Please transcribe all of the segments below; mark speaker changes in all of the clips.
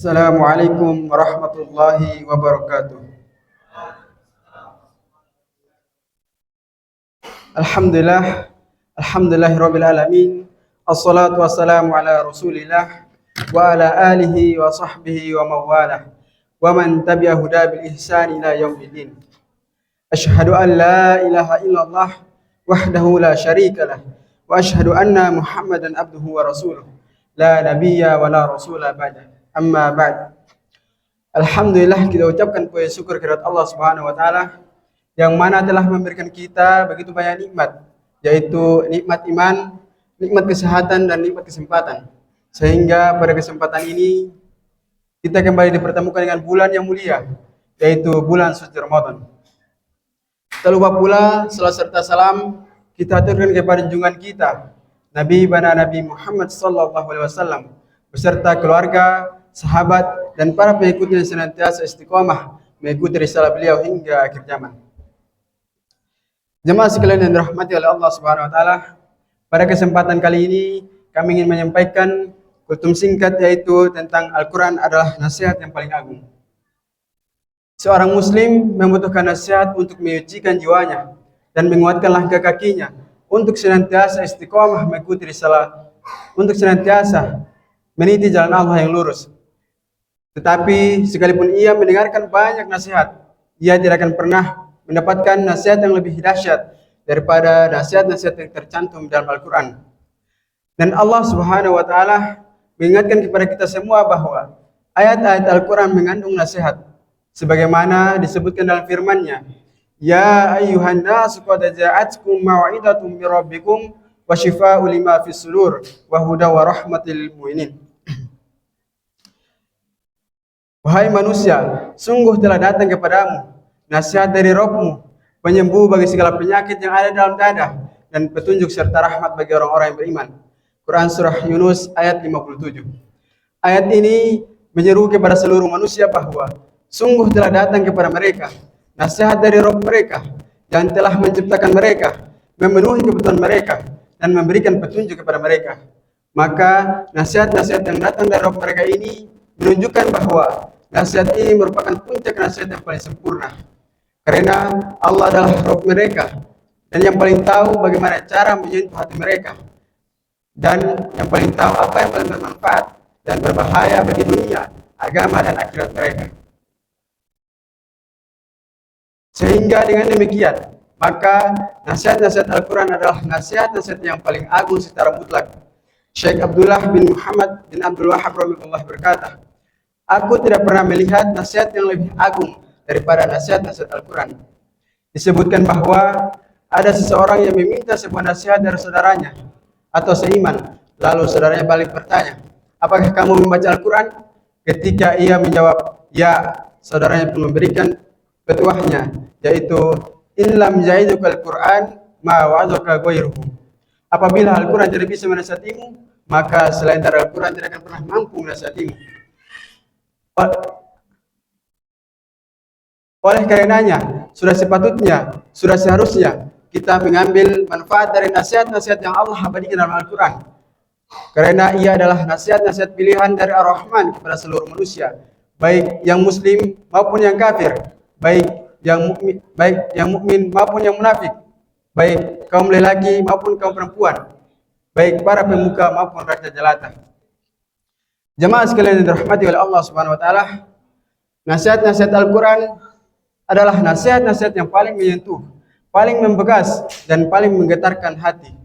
Speaker 1: Assalamualaikum warahmatullahi wabarakatuh. Alhamdulillah, alhamdulillahirabbil alamin. Assalatu wassalamu ala Rasulillah wa ala alihi wa sahbihi wa mawalah wa man tabi'a huda bil ihsan ila yaumiddin. Asyhadu an la ilaha illallah wahdahu la syarikalah wa asyhadu anna Muhammadan abduhu wa rasuluh. La nabiyya wa la rasula ba'da. Amma ba'd. Alhamdulillah, kita ucapkan puji syukur kehadirat Allah Subhanahu wa taala yang mana telah memberikan kita begitu banyak nikmat, yaitu nikmat iman, nikmat kesehatan dan nikmat kesempatan. Sehingga pada kesempatan ini kita kembali dipertemukan dengan bulan yang mulia, yaitu bulan suci Ramadan. Tak lupa pula salam serta salam kita aturkan kepada junjungan kita Nabi Muhammad sallallahu alaihi wasallam beserta keluarga, sahabat dan para pengikutnya yang senantiasa istiqomah mengikuti risalah beliau hingga akhir zaman. Jemaah sekalian yang dirahmati oleh Allah Subhanahu wa taala, pada kesempatan kali ini kami ingin menyampaikan kultum singkat, yaitu tentang Al-Qur'an adalah nasihat yang paling agung. Seorang muslim membutuhkan nasihat untuk menyucikan jiwanya dan menguatkan langkah kakinya untuk senantiasa istiqomah mengikuti risalah, untuk senantiasa meniti jalan Allah yang lurus. Tetapi sekalipun ia mendengarkan banyak nasihat, ia tidak akan pernah mendapatkan nasihat yang lebih dahsyat daripada nasihat-nasihat yang tercantum dalam Al-Quran. Dan Allah Subhanahu wa taala mengingatkan kepada kita semua bahwa ayat-ayat Al-Quran mengandung nasihat, sebagaimana disebutkan dalam firman-Nya, Ya ayyuhan nas qad ja'atkum mau'izatum mir rabbikum wa syifaa'un lima fis sudur wa huda wa rahmatil lil mu'minin. Wahai manusia, sungguh telah datang kepadamu nasihat dari Rabb-Mu, penyembuh bagi segala penyakit yang ada dalam dada dan petunjuk serta rahmat bagi orang-orang yang beriman. Quran surah Yunus ayat 57. Ayat ini menyeru kepada seluruh manusia bahwa sungguh telah datang kepada mereka nasihat dari Rabb mereka yang telah menciptakan mereka, memenuhi kebutuhan mereka dan memberikan petunjuk kepada mereka. Maka nasihat-nasihat yang datang dari Rabb mereka ini menunjukkan bahwa nasihat ini merupakan puncak nasihat yang paling sempurna. Karena Allah adalah Rabb mereka dan yang paling tahu bagaimana cara menyentuh hati mereka, dan yang paling tahu apa yang paling bermanfaat dan berbahaya bagi dunia, agama dan akhirat mereka. Sehingga dengan demikian, maka nasihat-nasihat Al-Quran adalah nasihat-nasihat yang paling agung secara mutlak. Syekh Abdullah bin Muhammad bin Abdul Wahab rahimahullah berkata, aku tidak pernah melihat nasihat yang lebih agung daripada nasihat-nasihat Al-Quran. Disebutkan bahwa ada seseorang yang meminta sebuah nasihat dari saudaranya atau seiman, lalu saudaranya balik bertanya, apakah kamu membaca Al-Quran? Ketika ia menjawab, ya, saudaranya pun memberikan petuahnya, yaitu in lam ya'iduka al-Quran ma wa'adaka ghairuhu. Apabila Al-Quran tidak bisa menasihatimu, maka selain dari Al-Quran tidak akan pernah mampu menasihatimu. Oleh karenanya, sudah sepatutnya, sudah seharusnya kita mengambil manfaat dari nasihat-nasihat yang Allah abadikan dalam Al-Quran. Karena ia adalah nasihat-nasihat pilihan dari Ar-Rahman kepada seluruh manusia, baik yang muslim maupun yang kafir, baik yang mukmin maupun yang munafik, baik kaum lelaki maupun kaum perempuan, baik para pemuka maupun rakyat jelata. Jemaah sekalian yang dirahmati oleh Allah Subhanahu wa taala, nasihat-nasihat Al-Quran adalah nasihat-nasihat yang paling menyentuh, paling membekas dan paling menggetarkan hati.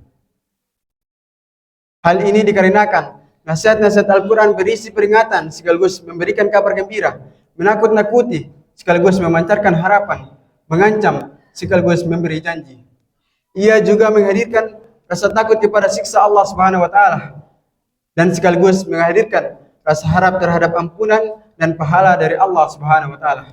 Speaker 1: Hal ini dikarenakan nasihat-nasihat Al-Quran berisi peringatan sekaligus memberikan kabar gembira, menakut-nakuti sekaligus memancarkan harapan, mengancam sekaligus memberi janji. Ia juga menghadirkan rasa takut kepada siksa Allah Subhanahu wa taala dan sekaligus menghadirkan rasa harap terhadap ampunan dan pahala dari Allah Subhanahu wa taala.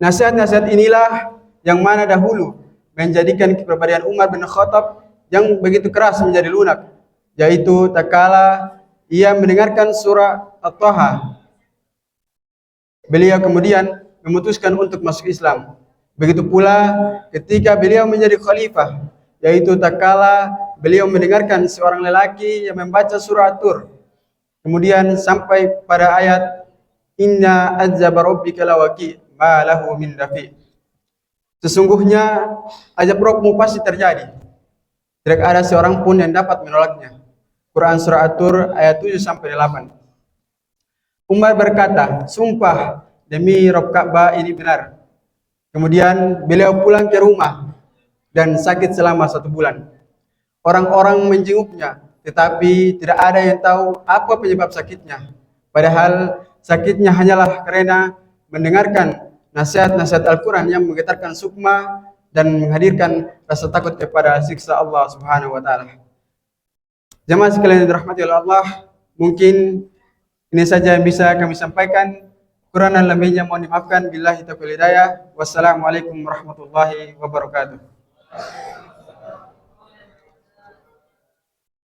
Speaker 1: Nasihat-nasihat inilah yang mana dahulu menjadikan kepribadian Umar bin Khattab yang begitu keras menjadi lunak, yaitu tatkala ia mendengarkan surah At-Taha, beliau kemudian memutuskan untuk masuk Islam. Begitu pula ketika beliau menjadi khalifah, yaitu tatkala beliau mendengarkan seorang lelaki yang membaca surah At-Tur, Kemudian sampai pada ayat inna azaba rabbika lawaqi ma lahu min dafi. Sesungguhnya azab Rabbmu pasti terjadi. Tidak ada seorang pun yang dapat menolaknya. Quran surah At-Tur ayat 7 sampai 8. Umar berkata, sumpah demi Rabb Ka'bah ini benar. Kemudian beliau pulang ke rumah dan sakit selama 1 bulan. Orang-orang menjenguknya, tetapi tidak ada yang tahu apa penyebab sakitnya. Padahal sakitnya hanyalah karena mendengarkan nasihat-nasihat Al-Quran yang menggetarkan sukma dan menghadirkan rasa takut kepada siksa Allah Subhanahu wa Ta'ala. Jamaah sekalian yang dirahmati oleh Allah, mungkin ini saja yang bisa kami sampaikan. Kurang dan lebihnya mohon dimaafkan. Billahi taufiq wal hidayah. Wassalamualaikum warahmatullahi wabarakatuh.